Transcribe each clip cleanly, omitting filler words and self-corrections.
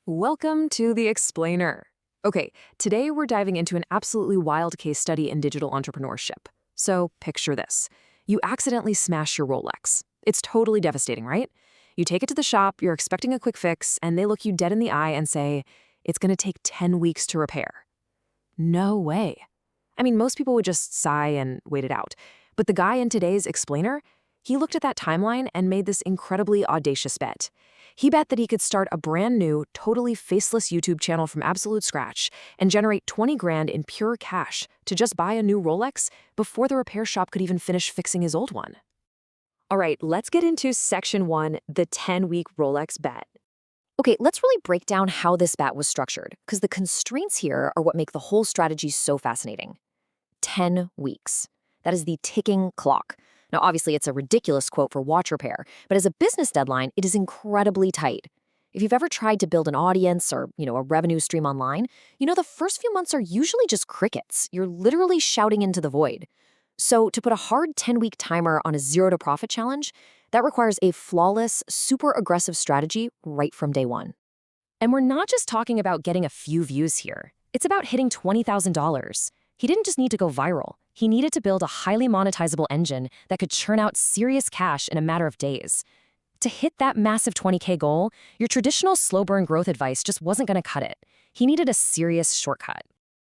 Welcome to The Explainer. Okay, today we're diving into an absolutely wild case study in digital entrepreneurship. So picture this. You accidentally smash your Rolex. It's totally devastating, right? You take it to the shop, you're expecting a quick fix, and they look you dead in the eye and say, it's gonna take 10 weeks to repair. No way. I mean, most people would just sigh and wait it out. But the guy in today's Explainer, he looked at that timeline and made this incredibly audacious bet. He bet that he could start a brand new, totally faceless YouTube channel from absolute scratch and generate 20 grand in pure cash to just buy a new Rolex before the repair shop could even finish fixing his old one. All right, let's get into section 1, the 10-week Rolex bet. Okay, let's really break down how this bet was structured, because the constraints here are what make the whole strategy so fascinating. 10 weeks. That is the ticking clock. Now, obviously, it's a ridiculous quote for watch repair, but as a business deadline, it is incredibly tight. If you've ever tried to build an audience or, a revenue stream online, the first few months are usually just crickets. You're literally shouting into the void. So to put a hard 10-week timer on a zero to profit challenge, that requires a flawless, super aggressive strategy right from day one. And we're not just talking about getting a few views here. It's about hitting $20,000. He didn't just need to go viral. He needed to build a highly monetizable engine that could churn out serious cash in a matter of days. To hit that massive 20K goal, your traditional slow burn growth advice just wasn't going to cut it. He needed a serious shortcut.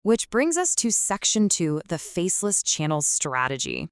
Which brings us to section 2, the faceless channels strategy.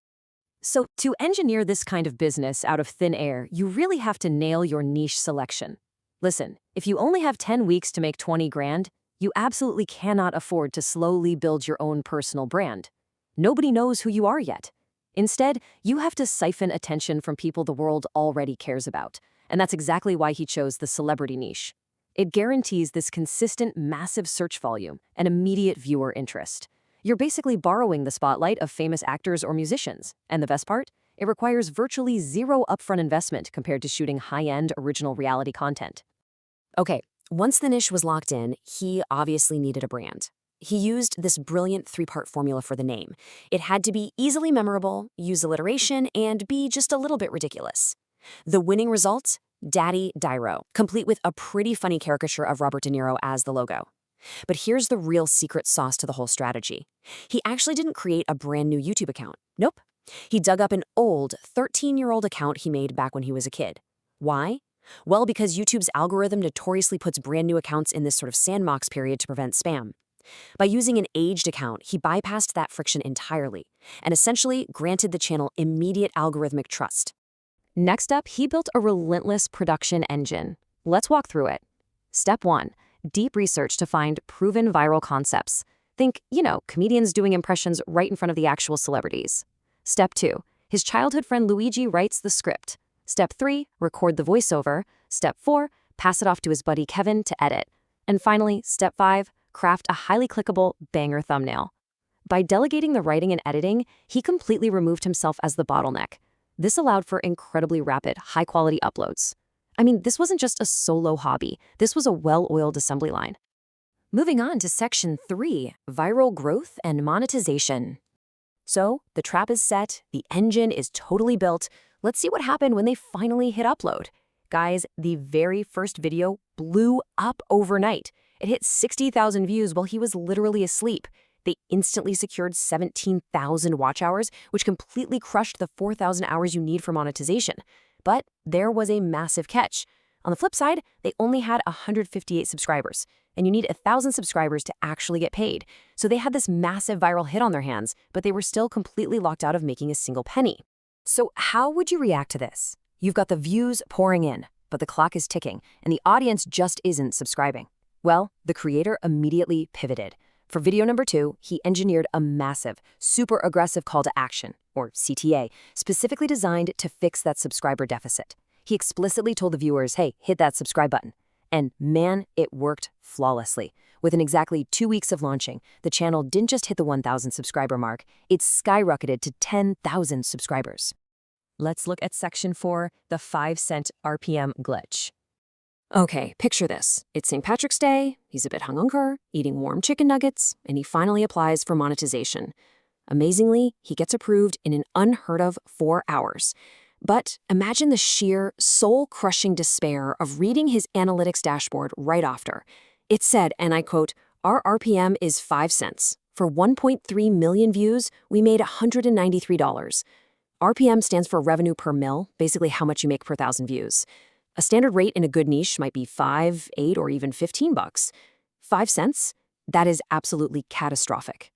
So to engineer this kind of business out of thin air, you really have to nail your niche selection. Listen, if you only have 10 weeks to make 20 grand, you absolutely cannot afford to slowly build your own personal brand. Nobody knows who you are yet. Instead, you have to siphon attention from people the world already cares about. And that's exactly why he chose the celebrity niche. It guarantees this consistent, massive search volume and immediate viewer interest. You're basically borrowing the spotlight of famous actors or musicians. And the best part? It requires virtually zero upfront investment compared to shooting high-end original reality content. Okay, once the niche was locked in, he obviously needed a brand. He used this brilliant 3-part formula for the name. It had to be easily memorable, use alliteration, and be just a little bit ridiculous. The winning result? Daddy Dyro, complete with a pretty funny caricature of Robert De Niro as the logo. But here's the real secret sauce to the whole strategy. He actually didn't create a brand new YouTube account. Nope. He dug up an old 13-year-old account he made back when he was a kid. Why? Well, because YouTube's algorithm notoriously puts brand new accounts in this sort of sandbox period to prevent spam. By using an aged account, he bypassed that friction entirely and essentially granted the channel immediate algorithmic trust. Next up, he built a relentless production engine. Let's walk through it. Step 1, deep research to find proven viral concepts. Think, comedians doing impressions right in front of the actual celebrities. Step 2, his childhood friend Luigi writes the script. Step 3, record the voiceover. Step 4, pass it off to his buddy Kevin to edit. And finally, Step 5, craft a highly clickable banger thumbnail. By delegating the writing and editing, he completely removed himself as the bottleneck. This allowed for incredibly rapid, high-quality uploads. I mean, this wasn't just a solo hobby. This was a well-oiled assembly line. Moving on to section 3, viral growth and monetization. So, the trap is set, the engine is totally built. Let's see what happened when they finally hit upload. Guys, the very first video blew up overnight. It hit 60,000 views while he was literally asleep. They instantly secured 17,000 watch hours, which completely crushed the 4,000 hours you need for monetization. But there was a massive catch. On the flip side, they only had 158 subscribers, and you need 1,000 subscribers to actually get paid. So they had this massive viral hit on their hands, but they were still completely locked out of making a single penny. So how would you react to this? You've got the views pouring in, but the clock is ticking, and the audience just isn't subscribing. Well, the creator immediately pivoted. For video number 2, he engineered a massive, super aggressive call to action, or CTA, specifically designed to fix that subscriber deficit. He explicitly told the viewers, hey, hit that subscribe button. And man, it worked flawlessly. Within exactly 2 weeks of launching, the channel didn't just hit the 1,000 subscriber mark, it skyrocketed to 10,000 subscribers. Let's look at section 4, the 5-cent RPM glitch. Okay, picture this. It's St. Patrick's Day, he's a bit hungover, eating warm chicken nuggets, and he finally applies for monetization. Amazingly, he gets approved in an unheard of 4 hours. But imagine the sheer, soul-crushing despair of reading his analytics dashboard right after. It said, and I quote, "Our RPM is 5 cents. For 1.3 million views, we made $193. RPM stands for revenue per mil, basically how much you make per 1,000 views. A standard rate in a good niche might be 5, 8, or even 15 bucks. 5 cents? That is absolutely catastrophic."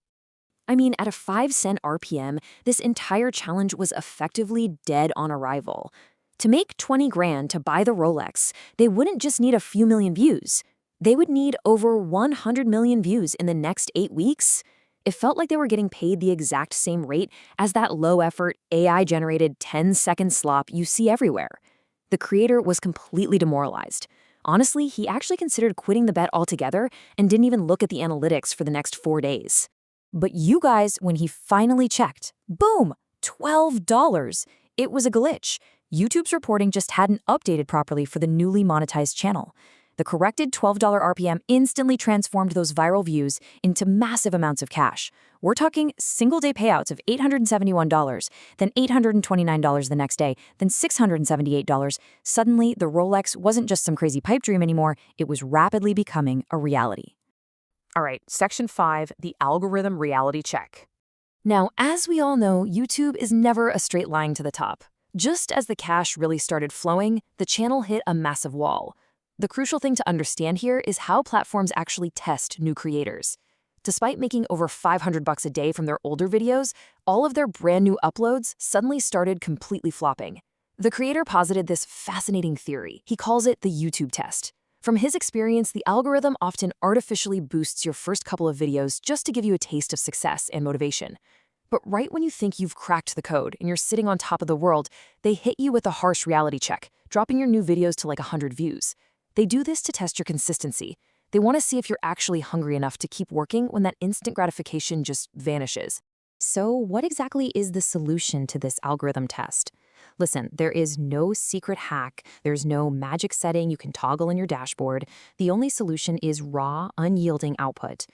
I mean, at a 5-cent RPM, this entire challenge was effectively dead on arrival. To make 20 grand to buy the Rolex, they wouldn't just need a few million views. They would need over 100 million views in the next 8 weeks. It felt like they were getting paid the exact same rate as that low-effort, AI-generated 10-second slop you see everywhere. The creator was completely demoralized. Honestly, he actually considered quitting the bet altogether and didn't even look at the analytics for the next 4 days. But you guys, when he finally checked, boom, $12. It was a glitch. YouTube's reporting just hadn't updated properly for the newly monetized channel. The corrected $12 RPM instantly transformed those viral views into massive amounts of cash. We're talking single-day payouts of $871, then $829 the next day, then $678. Suddenly, the Rolex wasn't just some crazy pipe dream anymore, it was rapidly becoming a reality. All right, Section 5, the algorithm reality check. Now, as we all know, YouTube is never a straight line to the top. Just as the cash really started flowing, the channel hit a massive wall. The crucial thing to understand here is how platforms actually test new creators. Despite making over $500 a day from their older videos, all of their brand new uploads suddenly started completely flopping. The creator posited this fascinating theory. He calls it the YouTube test. From his experience, the algorithm often artificially boosts your first couple of videos just to give you a taste of success and motivation. But right when you think you've cracked the code and you're sitting on top of the world, they hit you with a harsh reality check, dropping your new videos to like 100 views. They do this to test your consistency. They want to see if you're actually hungry enough to keep working when that instant gratification just vanishes. So what exactly is the solution to this algorithm test? Listen, there is no secret hack. There's no magic setting you can toggle in your dashboard. The only solution is raw, unyielding output.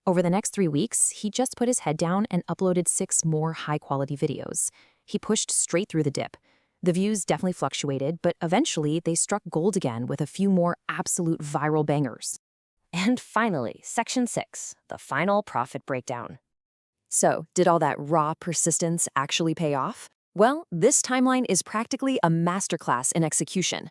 Over the next 3 weeks, he just put his head down and uploaded 6 more high-quality videos. He pushed straight through the dip. The views definitely fluctuated, but eventually they struck gold again with a few more absolute viral bangers. And finally, Section 6, the final profit breakdown. So, did all that raw persistence actually pay off? Well, this timeline is practically a masterclass in execution.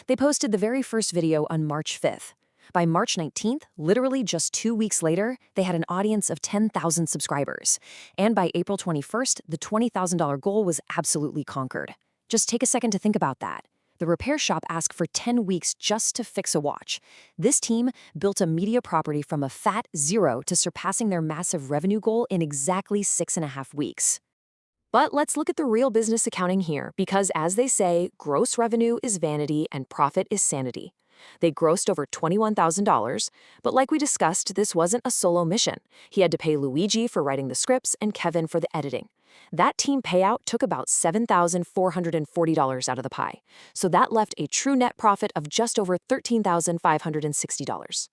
They posted the very first video on March 5th. By March 19th, literally just 2 weeks later, they had an audience of 10,000 subscribers. And by April 21st, the $20,000 goal was absolutely conquered. Just take a second to think about that. The repair shop asked for 10 weeks just to fix a watch. This team built a media property from a fat 0 to surpassing their massive revenue goal in exactly 6.5 weeks. But let's look at the real business accounting here, because as they say, gross revenue is vanity and profit is sanity. They grossed over $21,000, but like we discussed, this wasn't a solo mission. He had to pay Luigi for writing the scripts and Kevin for the editing. That team payout took about $7,440 out of the pie, so that left a true net profit of just over $13,560.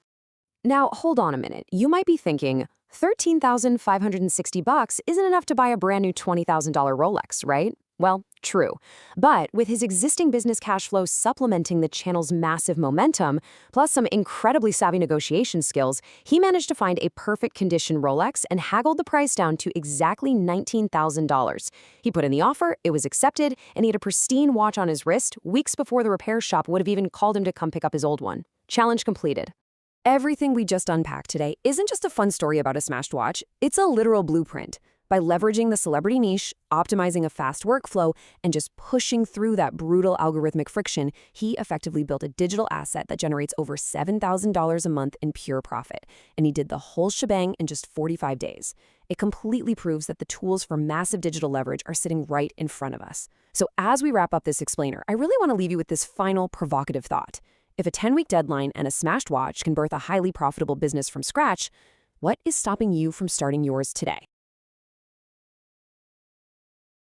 Now, hold on a minute. You might be thinking, $13,560 isn't enough to buy a brand new $20,000 Rolex, right? Well, true. But with his existing business cash flow supplementing the channel's massive momentum, plus some incredibly savvy negotiation skills, he managed to find a perfect condition Rolex and haggled the price down to exactly $19,000. He put in the offer, it was accepted, and he had a pristine watch on his wrist weeks before the repair shop would have even called him to come pick up his old one. Challenge completed. Everything we just unpacked today isn't just a fun story about a smashed watch, it's a literal blueprint. By leveraging the celebrity niche, optimizing a fast workflow, and just pushing through that brutal algorithmic friction, he effectively built a digital asset that generates over $7,000 a month in pure profit. And he did the whole shebang in just 45 days. It completely proves that the tools for massive digital leverage are sitting right in front of us. So as we wrap up this explainer, I really want to leave you with this final provocative thought. If a 10-week deadline and a smashed watch can birth a highly profitable business from scratch, what is stopping you from starting yours today?